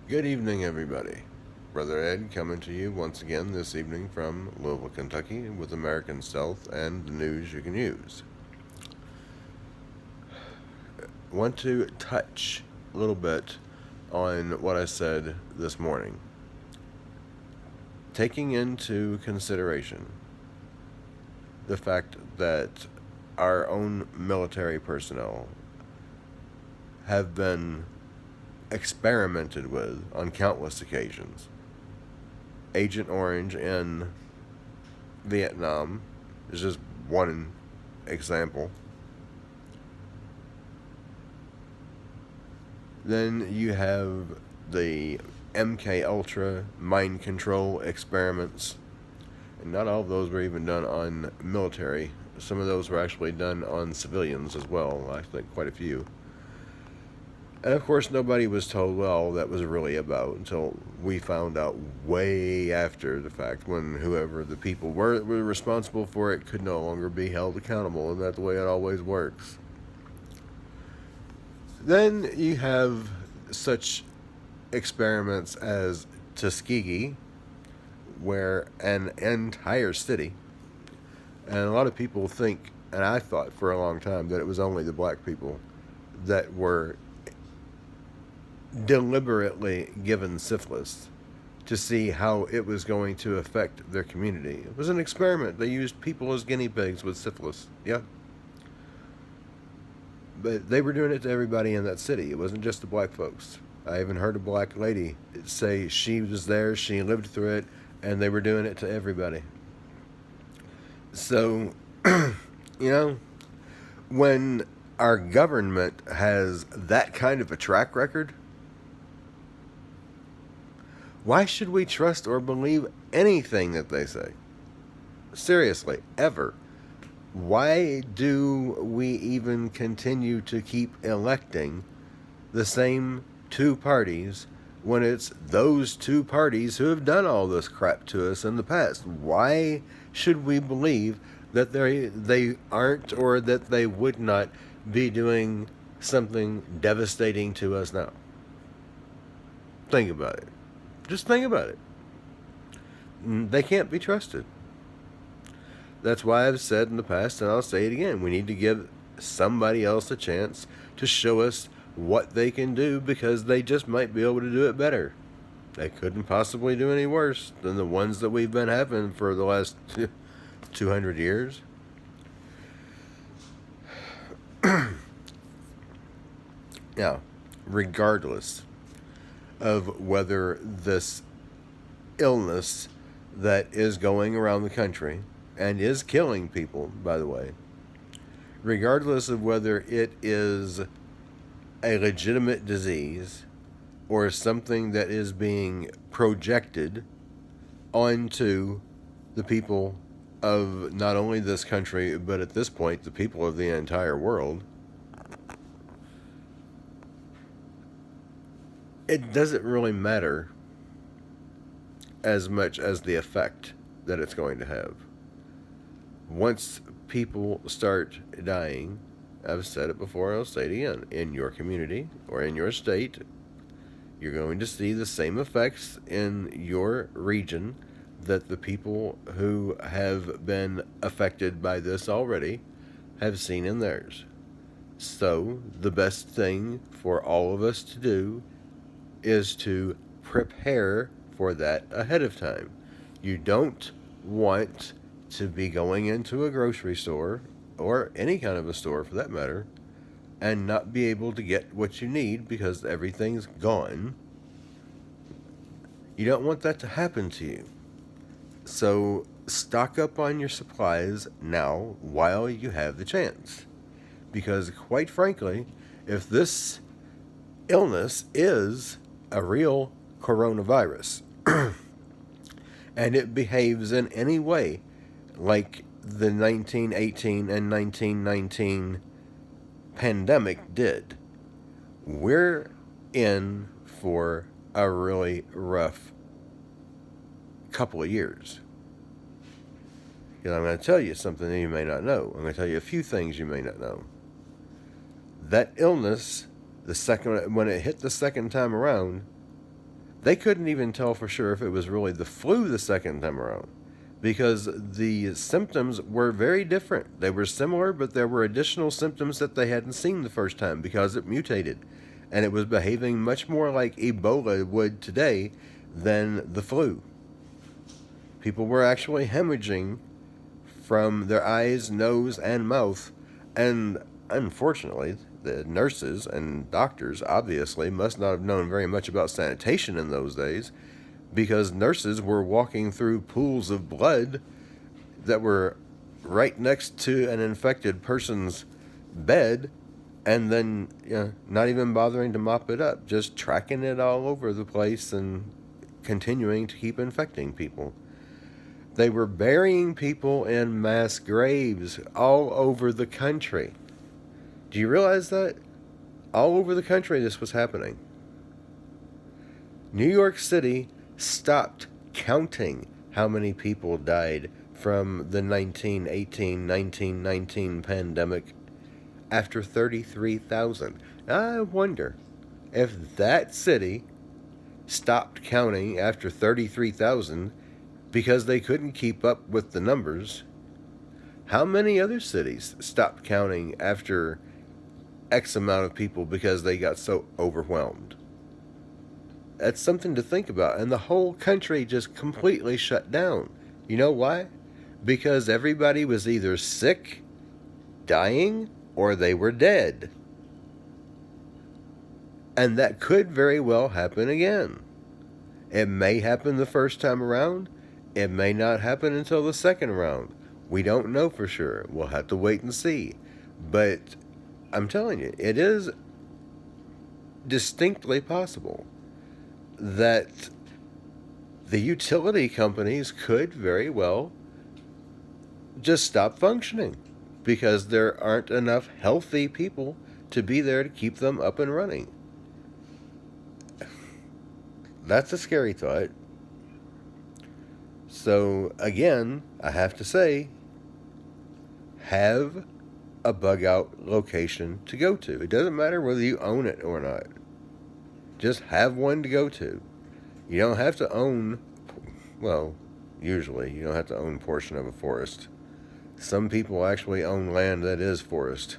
Good evening, everybody. Brother Ed coming to you once again this evening from Louisville, Kentucky with American Stealth and the news you can use. Want to touch a little bit on what I said this morning. Taking into consideration the fact that our own military personnel have been experimented with on countless occasions. Agent Orange in Vietnam is just one example. Then you have the MK Ultra mind control experiments, and not all of those were even done on military. Some of those were actually done on civilians as well. I think quite a few. And of course, nobody was told what all that was really about until we found out way after the fact, when whoever the people were responsible for it could no longer be held accountable, and that's the way it always works. Then you have such experiments as Tuskegee, where an entire city, and a lot of people think, and I thought for a long time, that it was only the black people that were deliberately given syphilis to see how it was going to affect their community. It was an experiment. They used people as guinea pigs with syphilis. Yeah. But they were doing it to everybody in that city. It wasn't just the black folks. I even heard a black lady say she was there, she lived through it, and they were doing it to everybody. So, when our government has that kind of a track record, why should we trust or believe anything that they say? Seriously, ever. Why do we even continue to keep electing the same two parties when it's those two parties who have done all this crap to us in the past? Why should we believe that they aren't, or that they would not be doing something devastating to us now? Think about it. Just think about it. They can't be trusted. That's why I've said in the past, and I'll say it again, we need to give somebody else a chance to show us what they can do, because they just might be able to do it better. They couldn't possibly do any worse than the ones that we've been having for the last 200 years. Now, regardless of whether this illness that is going around the country and is killing people, by the way, regardless of whether it is a legitimate disease or something that is being projected onto the people of not only this country, but at this point, the people of the entire world, it doesn't really matter as much as the effect that it's going to have. Once people start dying, I've said it before, I'll say it again, in your community or in your state, you're going to see the same effects in your region that the people who have been affected by this already have seen in theirs. So, the best thing for all of us to do is to prepare for that ahead of time. You don't want to be going into a grocery store, or any kind of a store for that matter, and not be able to get what you need because everything's gone. You don't want that to happen to you. So stock up on your supplies now while you have the chance. Because quite frankly, if this illness is a real coronavirus and it behaves in any way like the 1918 and 1919 pandemic did, we're in for a really rough couple of years. Because I'm going to tell you something that you may not know. I'm going to tell you a few things you may not know. That illness, when it hit the second time around, They couldn't even tell for sure if it was really the flu the second time around because the symptoms were very different. They were similar, but there were additional symptoms that they hadn't seen the first time because it mutated. And it was behaving much more like Ebola would today than the flu. People were actually hemorrhaging from their eyes, nose, and mouth. And unfortunately, the nurses and doctors obviously must not have known very much about sanitation in those days because nurses were walking through pools of blood that were right next to an infected person's bed and then not even bothering to mop it up, just tracking it all over the place and continuing to keep infecting people. They were burying people in mass graves all over the country. Do you realize that? All over the country this was happening. New York City stopped counting how many people died from the 1918-1919 pandemic after 33,000. I wonder if that city stopped counting after 33,000 because they couldn't keep up with the numbers. How many other cities stopped counting after X amount of people because they got so overwhelmed? That's something to think about. And the whole country just completely shut down. You know why? Because everybody was either sick, dying, or they were dead. And that could very well happen again. It may happen the first time around. It may not happen until the second round. We don't know for sure. We'll have to wait and see. But I'm telling you, it is distinctly possible that the utility companies could very well just stop functioning because there aren't enough healthy people to be there to keep them up and running. That's a scary thought. So again, I have to say, have a bug out location to go to. It doesn't matter whether you own it or not. Just have one to go to. You don't have to own, well, usually you don't have to own a portion of a forest. Some people actually own land that is forest.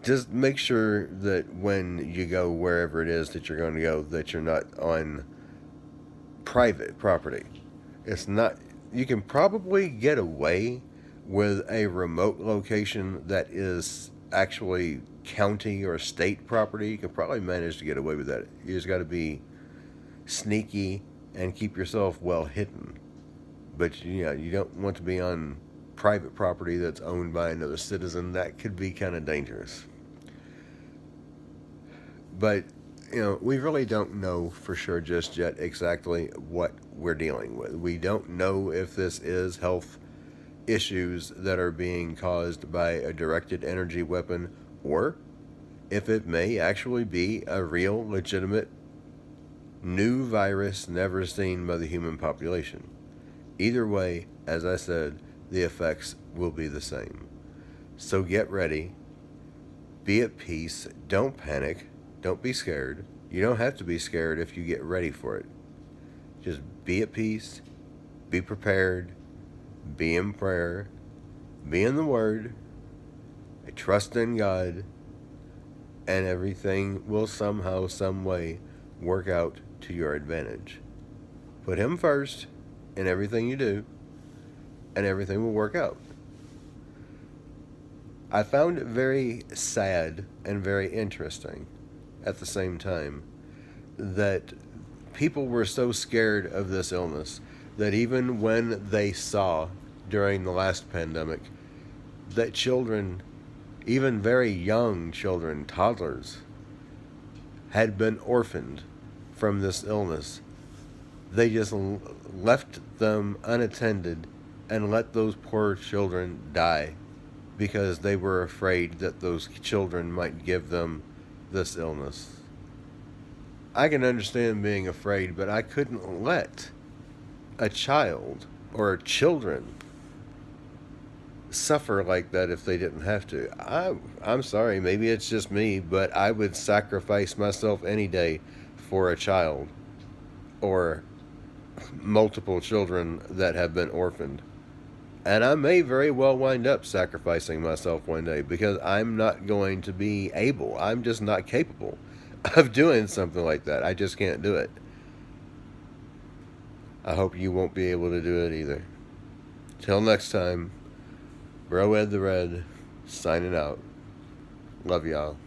Just make sure that when you go wherever it is that you're going to go, that you're not on private property. It's not, you can probably get away with a remote location that is actually county or state property. You can probably manage to get away with that. You just got to be sneaky and keep yourself well hidden. But you don't want to be on private property that's owned by another citizen. That could be kind of dangerous. But we really don't know for sure just yet exactly what we're dealing with. We don't know if this is health issues that are being caused by a directed energy weapon or if it may actually be a real, legitimate, new virus never seen by the human population. Either way, as I said, the effects will be the same. So get ready. Be at peace. Don't panic. Don't be scared. You don't have to be scared if you get ready for it. Just be at peace. Be prepared. Be in prayer. Be in the Word. Trust in God. And everything will somehow, some way work out to your advantage. Put Him first in everything you do, and everything will work out. I found it very sad and very interesting at the same time that people were so scared of this illness that even when they saw during the last pandemic that children, even very young children, toddlers, had been orphaned from this illness, they just left them unattended and let those poor children die because they were afraid that those children might give them this illness. I can understand being afraid, but I couldn't let a child or children suffer like that if they didn't have to. I'm sorry, maybe it's just me, but I would sacrifice myself any day for a child. or multiple children that have been orphaned. And I may very well wind up sacrificing myself one day because I'm not going to be able, I'm just not capable of doing something like that. I just can't do it. I hope you won't be able to do it either. Till next time, Bro Ed the Red, signing out. Love y'all.